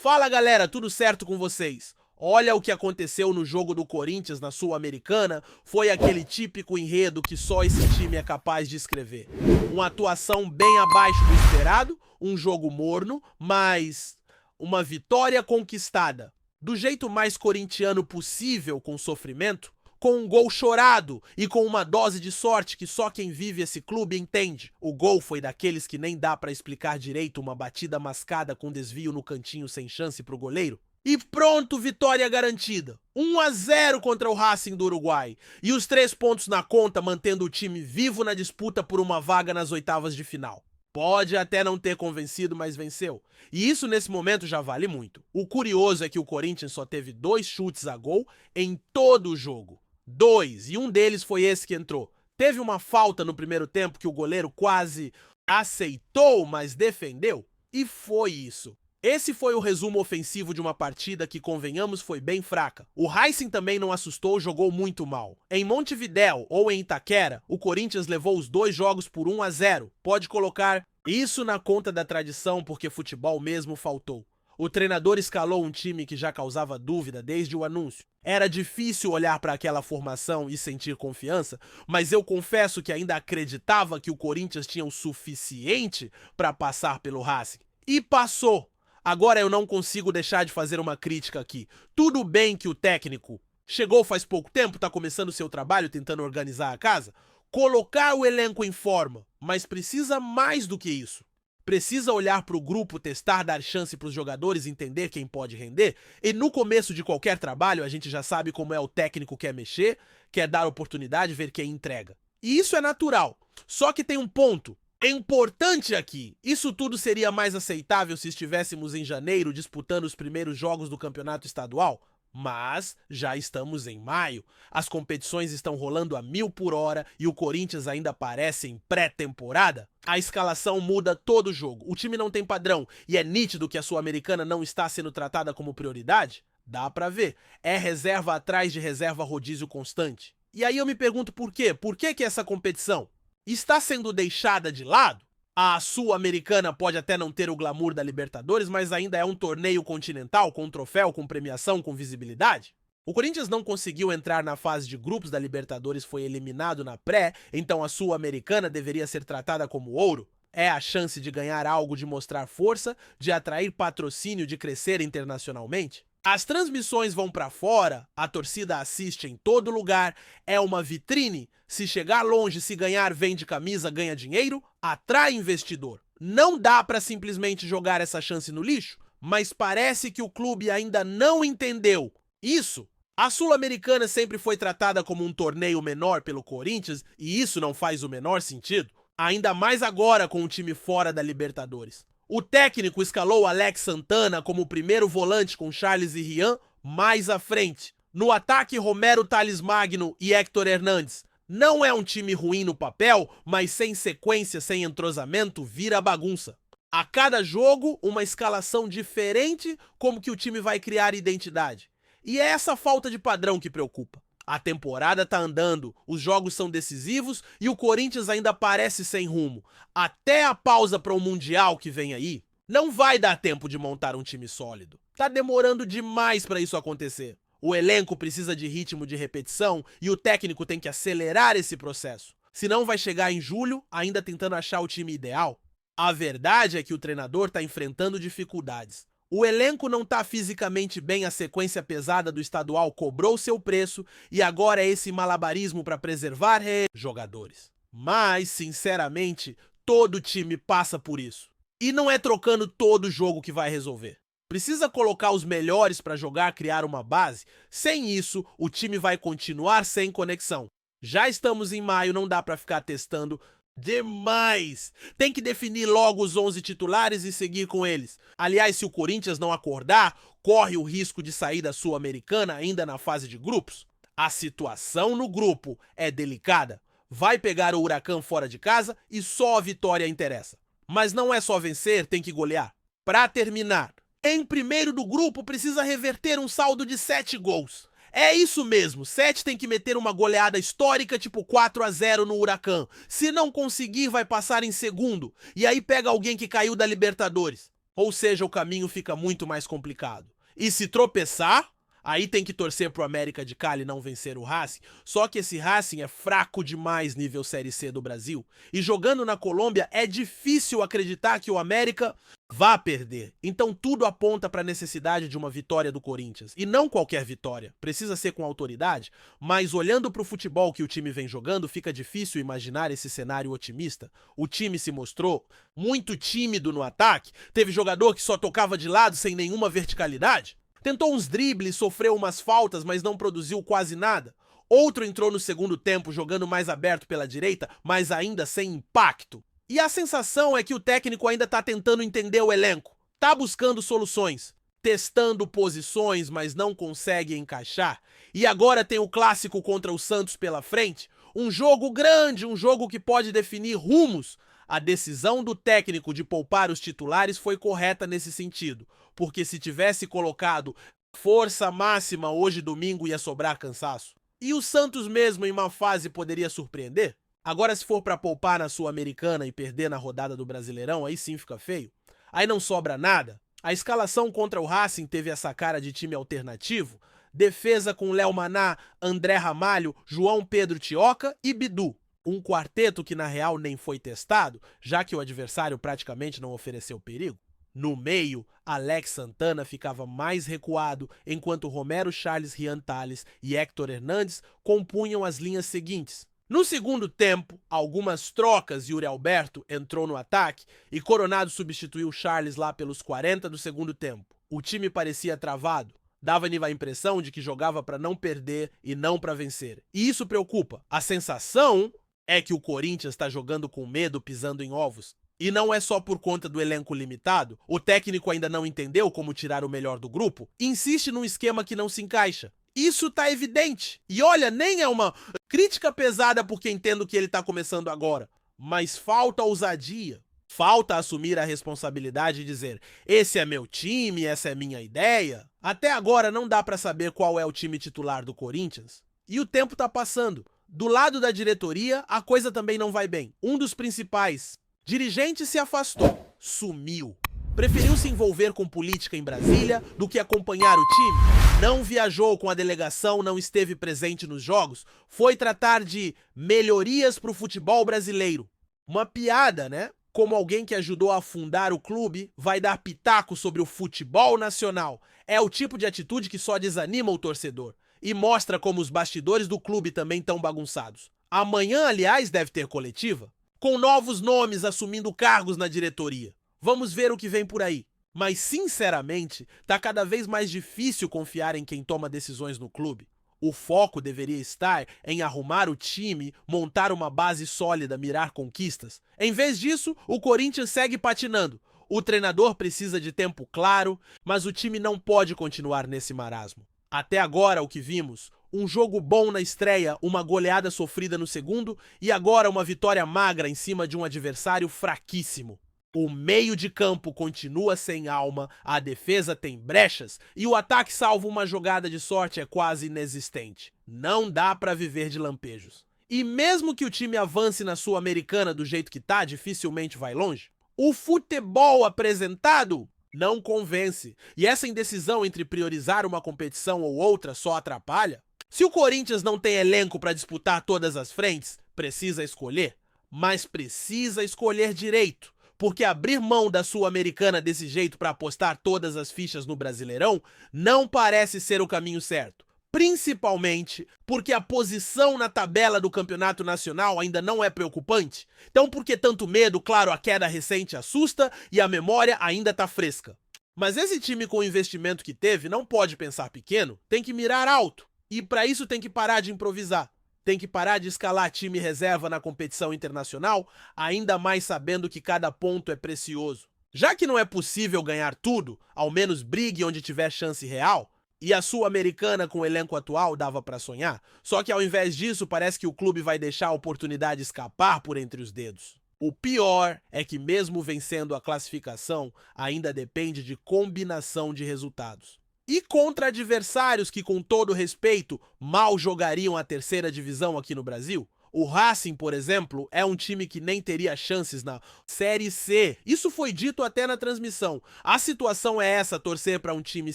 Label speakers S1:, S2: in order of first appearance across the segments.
S1: Fala galera, tudo certo com vocês? Olha o que aconteceu no jogo do Corinthians na Sul-Americana, foi aquele típico enredo que só esse time é capaz de escrever. Uma atuação bem abaixo do esperado, um jogo morno, mas uma vitória conquistada. Do jeito mais corintiano possível, com sofrimento, com um gol chorado e com uma dose de sorte que só quem vive esse clube entende. O gol foi daqueles que nem dá pra explicar direito, uma batida mascada com desvio no cantinho sem chance pro goleiro. E pronto, vitória garantida. 1-0 contra o Racing do Uruguai. E os 3 pontos na conta, mantendo o time vivo na disputa por uma vaga nas oitavas de final. Pode até não ter convencido, mas venceu. E isso nesse momento já vale muito. O curioso é que o Corinthians só teve 2 chutes a gol em todo o jogo. 2, e um deles foi esse que entrou. Teve uma falta no primeiro tempo que o goleiro quase aceitou, mas defendeu. E foi isso. Esse foi o resumo ofensivo de uma partida que, convenhamos, foi bem fraca. O Racing também não assustou, jogou muito mal. Em Montevidéu ou em Itaquera, o Corinthians levou os 2 jogos por 1-0. Pode colocar isso na conta da tradição, porque futebol mesmo faltou. O treinador escalou um time que já causava dúvida desde o anúncio. Era difícil olhar para aquela formação e sentir confiança, mas eu confesso que ainda acreditava que o Corinthians tinha o suficiente para passar pelo Racing. E passou! Agora eu não consigo deixar de fazer uma crítica aqui. Tudo bem que o técnico chegou faz pouco tempo, está começando seu trabalho tentando organizar a casa, colocar o elenco em forma, mas precisa mais do que isso. Precisa olhar para o grupo, testar, dar chance para os jogadores, entender quem pode render. E no começo de qualquer trabalho, a gente já sabe como é o técnico quer mexer, quer dar oportunidade, ver quem entrega. E isso é natural. Só que tem um ponto importante aqui. Isso tudo seria mais aceitável se estivéssemos em janeiro disputando os primeiros jogos do campeonato estadual. Mas já estamos em maio, as competições estão rolando a 1000 por hora e o Corinthians ainda parece em pré-temporada. A escalação muda todo o jogo, o time não tem padrão e é nítido que a Sul-Americana não está sendo tratada como prioridade. Dá pra ver, é reserva atrás de reserva, rodízio constante. E aí eu me pergunto por quê? Por que essa competição está sendo deixada de lado? A Sul-Americana pode até não ter o glamour da Libertadores, mas ainda é um torneio continental, com troféu, com premiação, com visibilidade. O Corinthians não conseguiu entrar na fase de grupos da Libertadores, foi eliminado na pré, então a Sul-Americana deveria ser tratada como ouro. É a chance de ganhar algo, de mostrar força, de atrair patrocínio, de crescer internacionalmente. As transmissões vão pra fora, a torcida assiste em todo lugar, é uma vitrine. Se chegar longe, se ganhar, vende camisa, ganha dinheiro, atrai investidor. Não dá pra simplesmente jogar essa chance no lixo, mas parece que o clube ainda não entendeu isso. A Sul-Americana sempre foi tratada como um torneio menor pelo Corinthians e isso não faz o menor sentido, ainda mais agora com o time fora da Libertadores. O técnico escalou Alex Santana como primeiro volante com Charles e Rian mais à frente. No ataque, Romero, Thales Magno e Héctor Hernandes. Não é um time ruim no papel, mas sem sequência, sem entrosamento, vira bagunça. A cada jogo, uma escalação diferente, como que o time vai criar identidade. E é essa falta de padrão que preocupa. A temporada tá andando, os jogos são decisivos e o Corinthians ainda parece sem rumo. Até a pausa para o Mundial que vem aí, não vai dar tempo de montar um time sólido. Tá demorando demais para isso acontecer. O elenco precisa de ritmo de repetição e o técnico tem que acelerar esse processo. Senão vai chegar em julho ainda tentando achar o time ideal. A verdade é que o treinador tá enfrentando dificuldades. O elenco não tá fisicamente bem, a sequência pesada do estadual cobrou seu preço e agora é esse malabarismo para preservar jogadores. Mas, sinceramente, todo time passa por isso. E não é trocando todo jogo que vai resolver. Precisa colocar os melhores para jogar, criar uma base. Sem isso, o time vai continuar sem conexão. Já estamos em maio, não dá para ficar testando demais. Tem que definir logo os 11 titulares e seguir com eles. Aliás, se o Corinthians não acordar, corre o risco de sair da Sul-Americana ainda na fase de grupos. A situação no grupo é delicada. Vai pegar o Huracan fora de casa e só a vitória interessa. Mas não é só vencer, tem que golear. Para terminar, em primeiro do grupo precisa reverter um saldo de 7 gols. É isso mesmo, 7 tem que meter uma goleada histórica tipo 4-0 no Huracan. Se não conseguir, vai passar em segundo. E aí pega alguém que caiu da Libertadores. Ou seja, o caminho fica muito mais complicado. E se tropeçar, aí tem que torcer pro América de Cali não vencer o Racing. Só que esse Racing é fraco demais nível Série C do Brasil. E jogando na Colômbia é difícil acreditar que o América vá perder. Então tudo aponta para a necessidade de uma vitória do Corinthians. E não qualquer vitória. Precisa ser com autoridade, mas olhando para o futebol que o time vem jogando, fica difícil imaginar esse cenário otimista. O time se mostrou muito tímido no ataque. Teve jogador que só tocava de lado sem nenhuma verticalidade. Tentou uns dribles, sofreu umas faltas, mas não produziu quase nada. Outro entrou no segundo tempo jogando mais aberto pela direita, mas ainda sem impacto. E a sensação é que o técnico ainda tá tentando entender o elenco. Tá buscando soluções, testando posições, mas não consegue encaixar. E agora tem o clássico contra o Santos pela frente. Um jogo grande, um jogo que pode definir rumos. A decisão do técnico de poupar os titulares foi correta nesse sentido, porque se tivesse colocado força máxima hoje domingo ia sobrar cansaço. E o Santos mesmo em uma fase poderia surpreender? Agora se for para poupar na Sul-Americana e perder na rodada do Brasileirão, aí sim fica feio. Aí não sobra nada. A escalação contra o Racing teve essa cara de time alternativo. Defesa com Léo Maná, André Ramalho, João Pedro Tioca e Bidu. Um quarteto que na real nem foi testado, já que o adversário praticamente não ofereceu perigo. No meio, Alex Santana ficava mais recuado, enquanto Romero Charles Rian Tales e Héctor Hernandes compunham as linhas seguintes. No segundo tempo, algumas trocas, Yuri Alberto entrou no ataque e Coronado substituiu Charles lá pelos 40 do segundo tempo. O time parecia travado, dava-lhe a impressão de que jogava para não perder e não para vencer. E isso preocupa. A sensação é que o Corinthians está jogando com medo, pisando em ovos. E não é só por conta do elenco limitado, o técnico ainda não entendeu como tirar o melhor do grupo, insiste num esquema que não se encaixa. Isso tá evidente. E olha, nem é uma crítica pesada porque entendo que ele tá começando agora, mas falta ousadia. Falta assumir a responsabilidade e dizer: esse é meu time, essa é minha ideia. Até agora não dá pra saber qual é o time titular do Corinthians. E o tempo tá passando. Do lado da diretoria, a coisa também não vai bem. Um dos principais dirigentes se afastou, sumiu. Preferiu se envolver com política em Brasília do que acompanhar o time. Não viajou com a delegação, não esteve presente nos jogos. Foi tratar de melhorias para o futebol brasileiro. Uma piada, né? Como alguém que ajudou a fundar o clube vai dar pitaco sobre o futebol nacional. É o tipo de atitude que só desanima o torcedor. E mostra como os bastidores do clube também estão bagunçados. Amanhã, aliás, deve ter coletiva, com novos nomes assumindo cargos na diretoria. Vamos ver o que vem por aí. Mas, sinceramente, tá cada vez mais difícil confiar em quem toma decisões no clube. O foco deveria estar em arrumar o time, montar uma base sólida, mirar conquistas. Em vez disso, o Corinthians segue patinando. O treinador precisa de tempo claro, mas o time não pode continuar nesse marasmo. Até agora, o que vimos: um jogo bom na estreia, uma goleada sofrida no segundo e agora uma vitória magra em cima de um adversário fraquíssimo. O meio de campo continua sem alma, a defesa tem brechas e o ataque, salvo uma jogada de sorte, é quase inexistente. Não dá pra viver de lampejos. E mesmo que o time avance na Sul-Americana do jeito que tá, dificilmente vai longe. O futebol apresentado não convence. E essa indecisão entre priorizar uma competição ou outra só atrapalha. Se o Corinthians não tem elenco para disputar todas as frentes, precisa escolher. Mas precisa escolher direito. Porque abrir mão da Sul-Americana desse jeito para apostar todas as fichas no Brasileirão não parece ser o caminho certo. Principalmente porque a posição na tabela do Campeonato Nacional ainda não é preocupante. Então por que tanto medo? Claro, a queda recente assusta e a memória ainda tá fresca. Mas esse time com o investimento que teve não pode pensar pequeno, tem que mirar alto. E para isso tem que parar de improvisar. Tem que parar de escalar time reserva na competição internacional, ainda mais sabendo que cada ponto é precioso. Já que não é possível ganhar tudo, ao menos brigue onde tiver chance real. E a Sul-Americana com o elenco atual dava pra sonhar, só que ao invés disso parece que o clube vai deixar a oportunidade escapar por entre os dedos. O pior é que mesmo vencendo a classificação, ainda depende de combinação de resultados. E contra adversários que, com todo respeito, mal jogariam a terceira divisão aqui no Brasil, O Racing, por exemplo, é um time que nem teria chances na Série C. Isso foi dito até na transmissão. A situação é essa, torcer para um time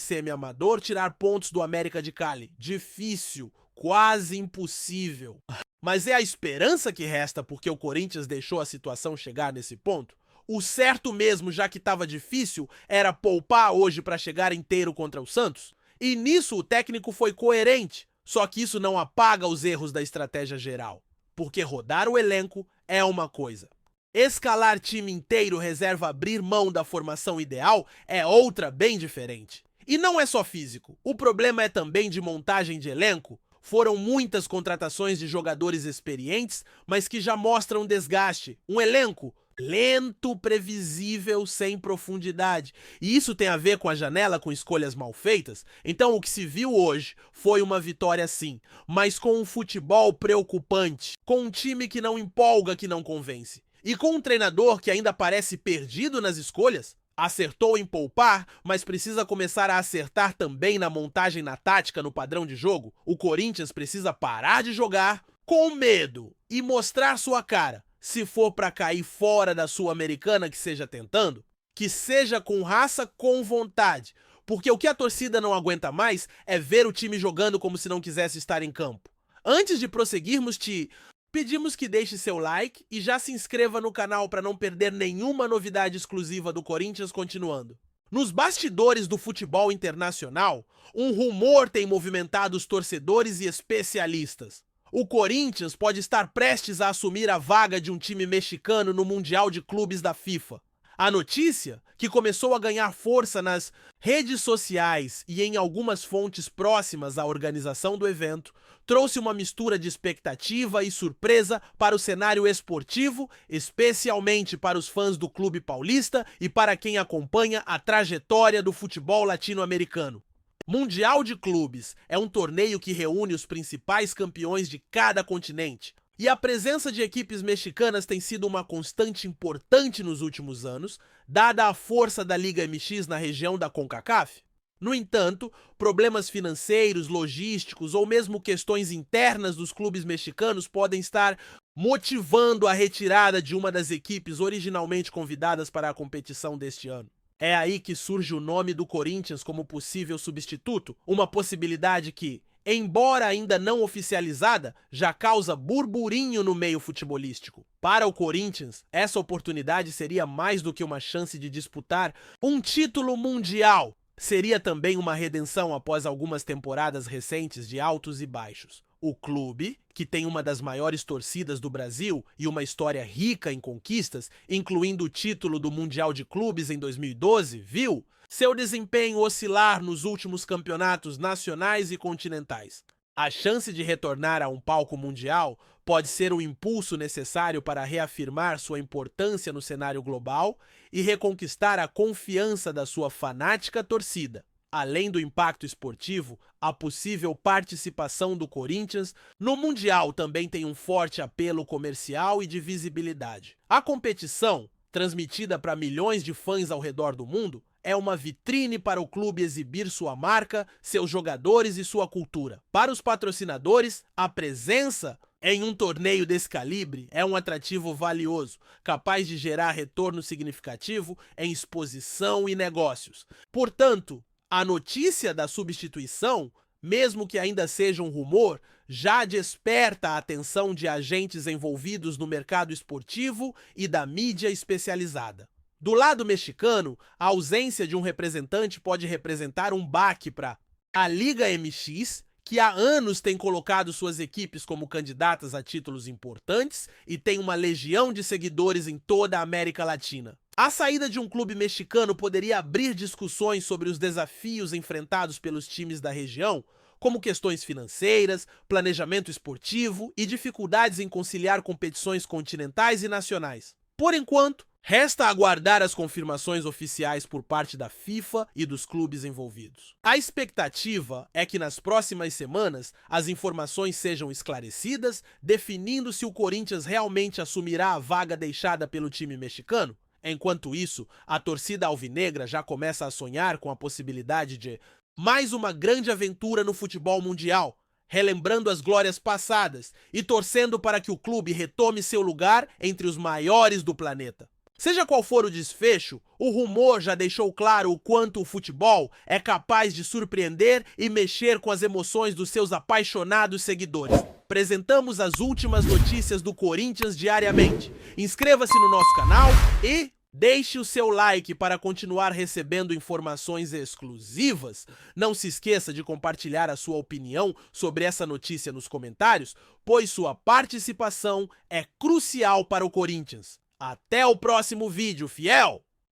S1: semi-amador tirar pontos do América de Cali. Difícil, quase impossível. Mas é a esperança que resta porque o Corinthians deixou a situação chegar nesse ponto? O certo mesmo, já que estava difícil, era poupar hoje para chegar inteiro contra o Santos? E nisso o técnico foi coerente, só que isso não apaga os erros da estratégia geral. Porque rodar o elenco é uma coisa. Escalar time inteiro reserva abrir mão da formação ideal é outra bem diferente. E não é só físico, o problema é também de montagem de elenco. Foram muitas contratações de jogadores experientes, mas que já mostram desgaste. Um elenco lento, previsível, sem profundidade. E isso tem a ver com a janela, com escolhas mal feitas? Então o que se viu hoje foi uma vitória sim, mas com um futebol preocupante, com um time que não empolga, que não convence. E com um treinador que ainda parece perdido nas escolhas. Acertou em poupar, mas precisa começar a acertar também na montagem, na tática, no padrão de jogo. O Corinthians precisa parar de jogar com medo e mostrar sua cara. Se for para cair fora da Sul-Americana, que seja tentando, que seja com raça, com vontade. Porque o que a torcida não aguenta mais é ver o time jogando como se não quisesse estar em campo. Antes de prosseguirmos, pedimos que deixe seu like e já se inscreva no canal para não perder nenhuma novidade exclusiva do Corinthians continuando. Nos bastidores do futebol internacional, um rumor tem movimentado os torcedores e especialistas. O Corinthians pode estar prestes a assumir a vaga de um time mexicano no Mundial de Clubes da FIFA. A notícia, que começou a ganhar força nas redes sociais e em algumas fontes próximas à organização do evento, trouxe uma mistura de expectativa e surpresa para o cenário esportivo, especialmente para os fãs do clube paulista e para quem acompanha a trajetória do futebol latino-americano. Mundial de Clubes é um torneio que reúne os principais campeões de cada continente. E a presença de equipes mexicanas tem sido uma constante importante nos últimos anos, dada a força da Liga MX na região da CONCACAF. No entanto, problemas financeiros, logísticos ou mesmo questões internas dos clubes mexicanos podem estar motivando a retirada de uma das equipes originalmente convidadas para a competição deste ano. É aí que surge o nome do Corinthians como possível substituto, uma possibilidade que, embora ainda não oficializada, já causa burburinho no meio futebolístico. Para o Corinthians, essa oportunidade seria mais do que uma chance de disputar um título mundial. Seria também uma redenção após algumas temporadas recentes de altos e baixos. O clube, que tem uma das maiores torcidas do Brasil e uma história rica em conquistas, incluindo o título do Mundial de Clubes em 2012, viu seu desempenho oscilar nos últimos campeonatos nacionais e continentais. A chance de retornar a um palco mundial pode ser o impulso necessário para reafirmar sua importância no cenário global e reconquistar a confiança da sua fanática torcida. Além do impacto esportivo, a possível participação do Corinthians no Mundial também tem um forte apelo comercial e de visibilidade. A competição, transmitida para milhões de fãs ao redor do mundo, é uma vitrine para o clube exibir sua marca, seus jogadores e sua cultura. Para os patrocinadores, a presença em um torneio desse calibre é um atrativo valioso, capaz de gerar retorno significativo em exposição e negócios. Portanto, a notícia da substituição, mesmo que ainda seja um rumor, já desperta a atenção de agentes envolvidos no mercado esportivo e da mídia especializada. Do lado mexicano, a ausência de um representante pode representar um baque para a Liga MX, que há anos tem colocado suas equipes como candidatas a títulos importantes e tem uma legião de seguidores em toda a América Latina. A saída de um clube mexicano poderia abrir discussões sobre os desafios enfrentados pelos times da região, como questões financeiras, planejamento esportivo e dificuldades em conciliar competições continentais e nacionais. Por enquanto, resta aguardar as confirmações oficiais por parte da FIFA e dos clubes envolvidos. A expectativa é que nas próximas semanas as informações sejam esclarecidas, definindo se o Corinthians realmente assumirá a vaga deixada pelo time mexicano. Enquanto isso, a torcida alvinegra já começa a sonhar com a possibilidade de mais uma grande aventura no futebol mundial. relembrando as glórias passadas e torcendo para que o clube retome seu lugar entre os maiores do planeta. Seja qual for o desfecho, o rumor já deixou claro o quanto o futebol é capaz de surpreender e mexer com as emoções dos seus apaixonados seguidores. Apresentamos as últimas notícias do Corinthians diariamente. Inscreva-se no nosso canal e deixe o seu like para continuar recebendo informações exclusivas. Não se esqueça de compartilhar a sua opinião sobre essa notícia nos comentários, pois sua participação é crucial para o Corinthians. Até o próximo vídeo, fiel!